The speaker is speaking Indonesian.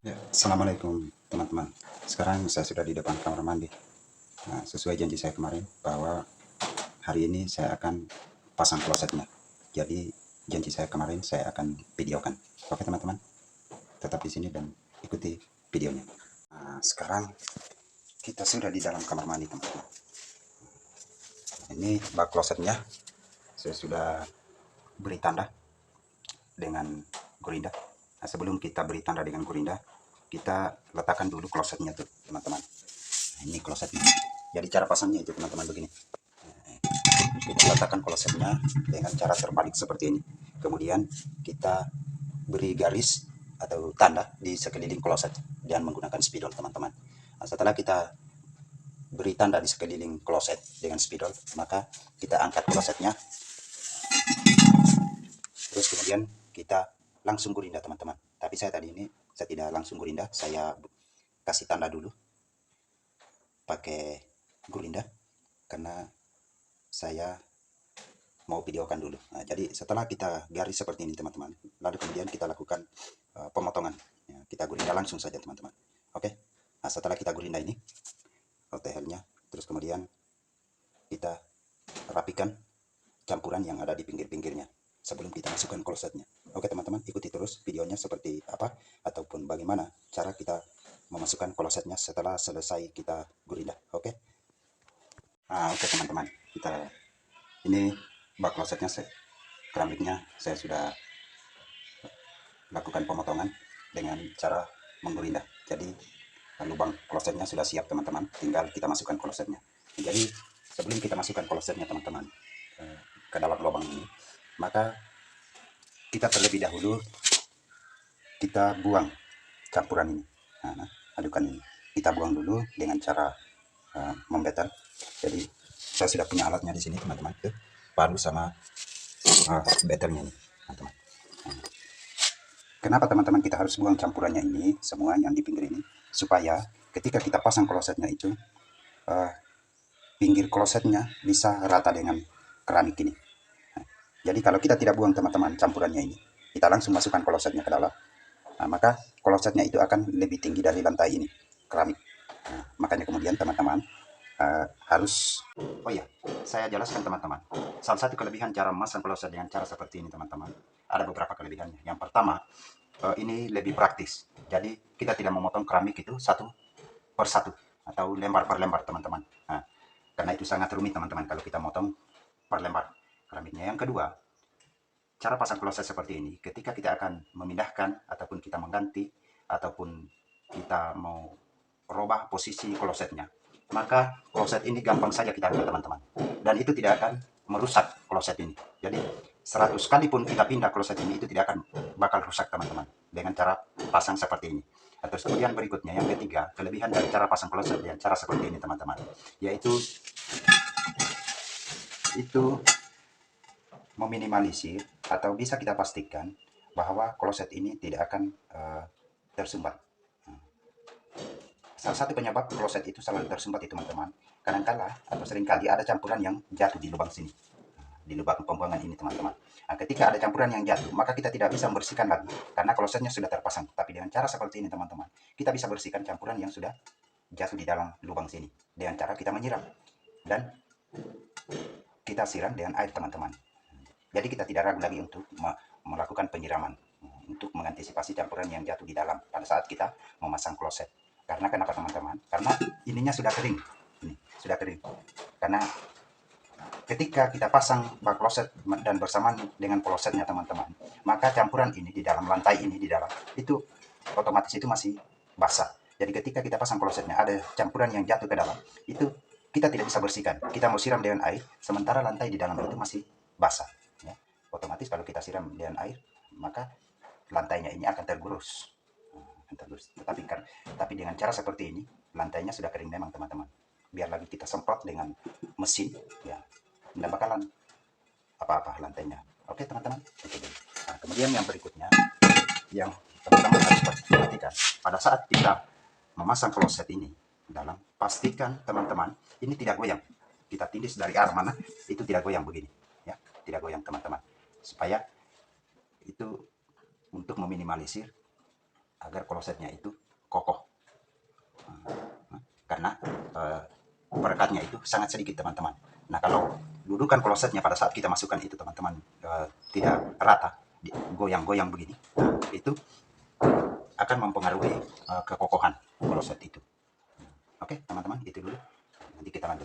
Ya, assalamualaikum teman-teman. Sekarang saya sudah di depan kamar mandi. Nah, sesuai janji saya kemarin bahwa hari ini saya akan pasang klosetnya. Jadi janji saya kemarin saya akan videokan. Oke teman-teman, tetap di sini dan ikuti videonya. Nah, sekarang kita sudah di dalam kamar mandi teman-teman. Ini bak klosetnya saya sudah beri tanda dengan gurinda. Nah, sebelum kita beri tanda dengan gurinda, kita letakkan dulu klosetnya tuh teman-teman. Nah, ini klosetnya. Jadi cara pasangnya itu teman-teman begini. Kita letakkan klosetnya dengan cara terbalik seperti ini. Kemudian kita beri garis atau tanda di sekeliling kloset dan menggunakan spidol teman-teman. Nah, setelah kita beri tanda di sekeliling kloset dengan spidol, maka kita angkat klosetnya, terus kemudian kita langsung gurinda teman-teman. Tapi saya tadi ini saya tidak langsung gurinda, saya kasih tanda dulu pakai gurinda karena saya mau videokan dulu. Nah, jadi setelah kita garis seperti ini teman-teman, lalu kemudian kita lakukan pemotongan. Ya, kita gurinda langsung saja teman-teman. Oke. Nah, setelah kita gurinda ini OTL-nya, terus kemudian kita rapikan campuran yang ada di pinggir-pinggirnya sebelum kita masukkan klosetnya. Oke teman-teman, ikuti terus videonya seperti apa ataupun bagaimana cara kita memasukkan klosetnya setelah selesai kita gurinda. Oke. Oke teman-teman, kita ini bak klosetnya keramiknya saya sudah lakukan pemotongan dengan cara menggurinda. Jadi lubang klosetnya sudah siap teman-teman, tinggal kita masukkan klosetnya. Jadi sebelum kita masukkan klosetnya teman-teman ke dalam lubang ini, maka kita terlebih dahulu kita buang campuran ini. Nah, adukan ini kita buang dulu dengan cara membetel. Jadi saya sudah punya alatnya di sini teman-teman, itu palu sama betelnya ini teman-teman. Kenapa teman-teman kita harus buang campurannya ini semua yang di pinggir ini, supaya ketika kita pasang klosetnya itu uh, pinggir klosetnya bisa rata dengan keramik ini. Nah, jadi kalau kita tidak buang teman-teman campurannya ini, kita langsung masukkan klosetnya ke dalam, nah, maka klosetnya itu akan lebih tinggi dari lantai ini keramik. Nah, makanya kemudian teman-teman harus, oh iya, saya jelaskan teman-teman. Salah satu kelebihan cara memasang kloset dengan cara seperti ini teman-teman, ada beberapa kelebihannya. Yang pertama, ini lebih praktis. Jadi kita tidak memotong keramik itu satu per satu atau lembar per lembar teman-teman. Nah, karena itu sangat rumit teman-teman kalau kita motong per lembar keramiknya. Yang kedua, cara pasang kloset seperti ini, ketika kita akan memindahkan ataupun kita mengganti ataupun kita mau rubah posisi klosetnya, maka kloset ini gampang saja kita ambil teman-teman. Dan itu tidak akan merusak kloset ini. Jadi 100 kali pun kita pindah kloset ini, itu tidak akan bakal rusak teman-teman dengan cara pasang seperti ini. Terus kemudian berikutnya yang ketiga, kelebihan dari cara pasang kloset dengan cara seperti ini teman-teman, yaitu itu meminimalisir atau bisa kita pastikan bahwa kloset ini tidak akan tersumbat. Salah satu penyebab kloset itu selalu tersumbat itu teman-teman, kadangkala atau seringkali ada campuran yang jatuh di lubang sini, di lubang pembuangan ini teman-teman. Nah, ketika ada campuran yang jatuh, maka kita tidak bisa membersihkan lagi karena klosetnya sudah terpasang. Tapi dengan cara seperti ini teman-teman, kita bisa bersihkan campuran yang sudah jatuh di dalam lubang sini dengan cara kita menyiram dan kita siram dengan air teman-teman. Jadi kita tidak ragu lagi untuk melakukan penyiraman untuk mengantisipasi campuran yang jatuh di dalam pada saat kita memasang kloset. Karena kenapa teman-teman? Karena ininya sudah kering. Ini sudah kering. Karena ketika kita pasang bak kloset dan bersamaan dengan klosetnya teman-teman, maka campuran ini di dalam lantai ini di dalam itu otomatis itu masih basah. Jadi ketika kita pasang klosetnya ada campuran yang jatuh ke dalam, itu kita tidak bisa bersihkan. Kita mau siram dengan air, sementara lantai di dalam itu masih basah. Ya. Otomatis kalau kita siram dengan air, maka lantainya ini akan tergerus. Tapi dengan cara seperti ini, lantainya sudah kering memang teman-teman. Biar lagi kita semprot dengan mesin, ya tidak bakalan apa-apa lantainya. Oke teman-teman. Nah, kemudian yang berikutnya, yang teman-teman harus perhatikan pada saat kita memasang kloset ini dalam, pastikan teman-teman ini tidak goyang. Kita tindis dari arah mana itu tidak goyang begini, ya tidak goyang teman-teman, supaya itu untuk meminimalisir agar klosetnya itu kokoh. Karena perekatnya itu sangat sedikit teman-teman. Nah kalau dudukan klosetnya pada saat kita masukkan itu teman-teman tidak rata, goyang-goyang begini, itu akan mempengaruhi kekokohan kloset itu. Oke teman-teman, itu dulu. Nanti kita lanjut.